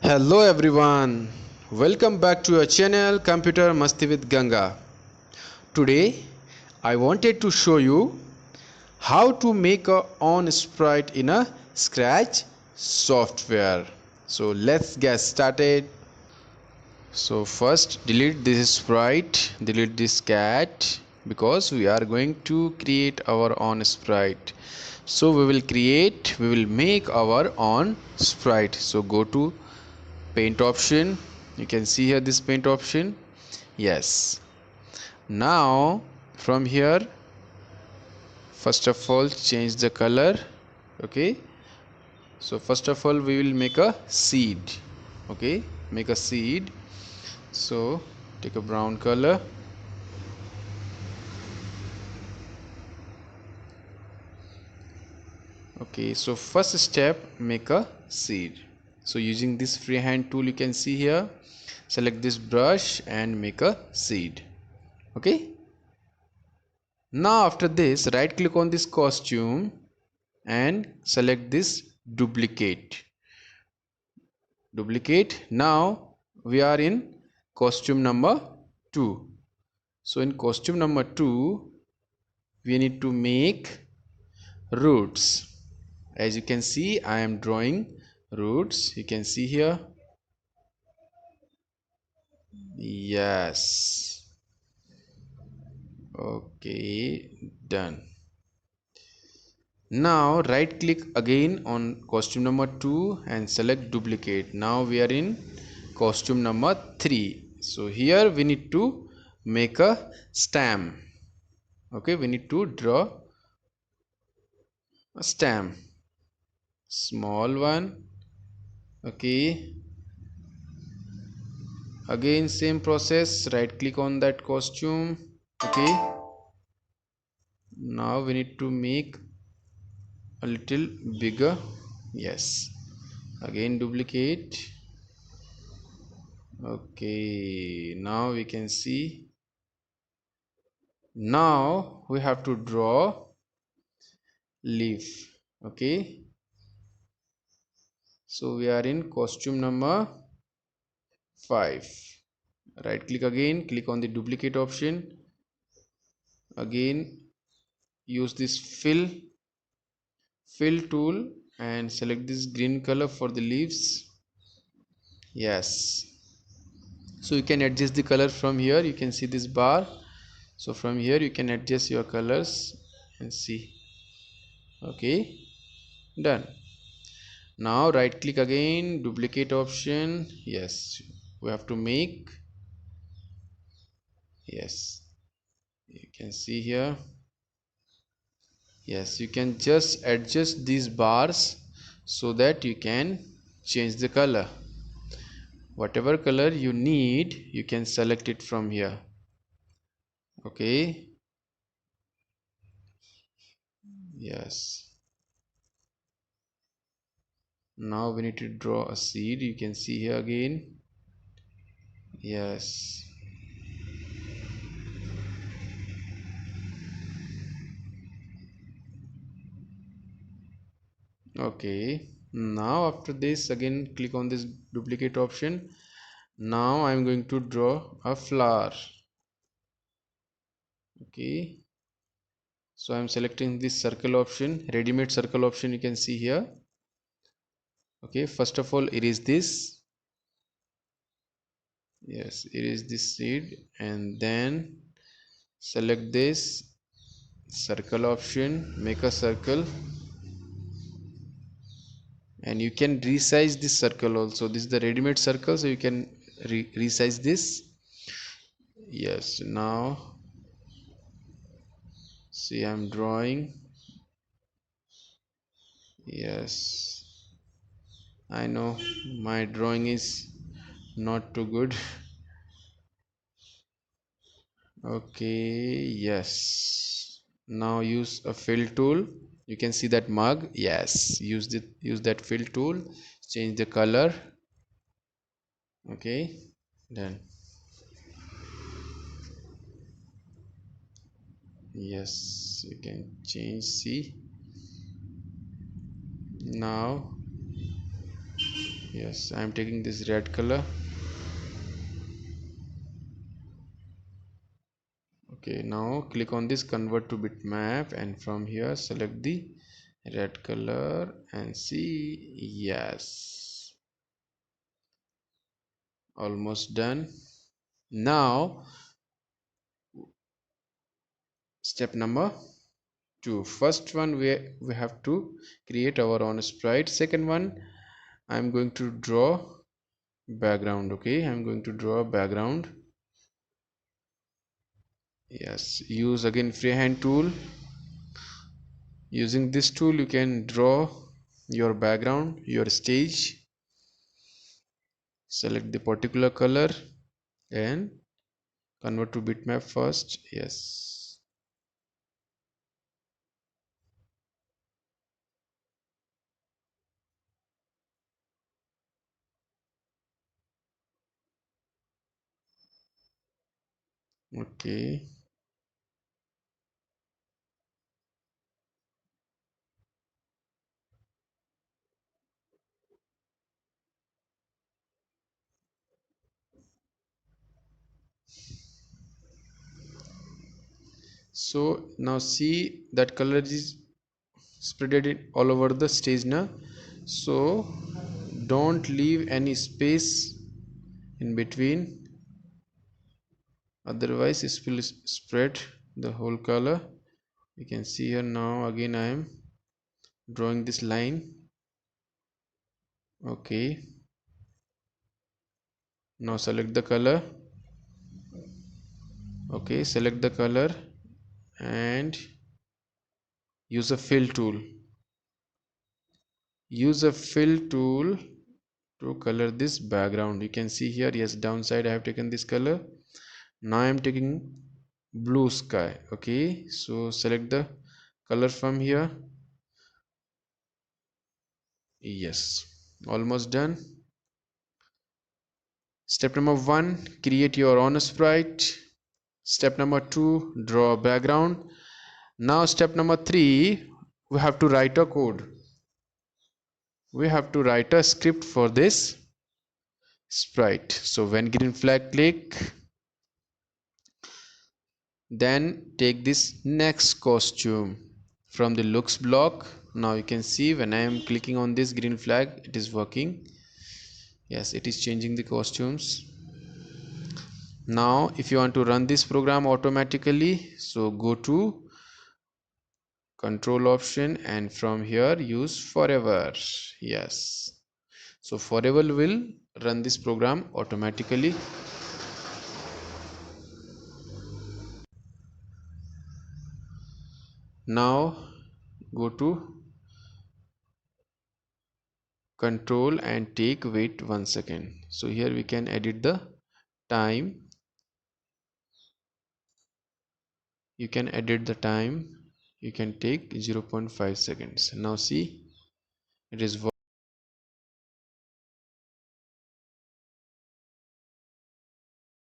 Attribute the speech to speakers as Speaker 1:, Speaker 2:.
Speaker 1: Hello everyone, welcome back to your channel Computer Masti with Ganga. Today I wanted to show you how to make a on sprite in a Scratch software. So let's get started. So first delete this sprite, delete this cat because we are going to create our on sprite. So we will make our on sprite. So go to paint option. You can see here this paint option. Yes, now from here first of all change the color. Okay, so first of all we will make a seed. Okay, make a seed. So take a brown color. Okay, so first step, make a seed. So using this freehand tool, you can see here, select this brush and make a seed. Okay, now after this right click on this costume and select this duplicate. Now we are in costume number 2. So in costume number 2 we need to make roots. As you can see, I am drawing roots. You can see here. Yes, okay, done. Now right click again on costume number 2 and select duplicate. Now we are in costume number 3. So here we need to make a stamp. Okay, we need to draw a stamp, small one. Okay, again same process, right click on that costume. Okay, now we need to make a little bigger. Yes, again duplicate. Okay, now we can see. Now we have to draw leaf. Okay, so we are in costume number 5. Right click again, click on the duplicate option. Again use this fill tool and select this green color for the leaves. Yes, so you can adjust the color from here. You can see this bar, so from here you can adjust your colors and see. Okay, done. Now right click again, duplicate option. Yes, we have to make. Yes, you can see here. Yes, you can just adjust these bars so that you can change the color. Whatever color you need, you can select it from here. Okay, yes, now we need to draw a seed. You can see here again. Yes, okay, now after this again click on this duplicate option. Now I'm going to draw a flower. Okay, so I'm selecting this circle option, ready-made circle option. You can see here. Okay, first of all erase this. Yes, erase this seed and then select this circle option, make a circle, and you can resize this circle also. This is the ready-made circle, so you can resize this. Yes, now see I'm drawing. Yes, I know my drawing is not too good. Okay, yes, now use a fill tool. You can see that mug. Yes, use that fill tool, change the color. Okay, done. Yes, you can change. See, now Yes, I am taking this red color. Okay, now click on this convert to bitmap, and from here select the red color and see. Yes, almost done. Now step number 2. First one, we have to create our own sprite. Second one, I'm going to draw background. Okay, I'm going to draw a background. Yes, use again freehand tool. Using this tool you can draw your background, your stage. Select the particular color and convert to bitmap first. Yes. Okay, so now see that color is spread it all over the stage now, so don't leave any space in between, otherwise it will spread the whole color. You can see here. Now again I am drawing this line. Okay, now select the color. Okay, select the color and use a fill tool. Use a fill tool to color this background. You can see here, yes, downside I have taken this color. Now I am taking blue sky. Okay, so select the color from here. Yes, almost done. Step number 1, create your own sprite. Step number 2, draw a background. Now step number 3, we have to write a code. We have to write a script for this sprite. So when green flag click, then take this next costume from the looks block. Now you can see when I am clicking on this green flag, it is working. Yes, it is changing the costumes. Now if you want to run this program automatically, so go to control option and from here use forever. Yes, so forever will run this program automatically. Now go to control and take wait 1 second. So here we can edit the time. You can edit the time. You can take 0.5 seconds. Now see, it is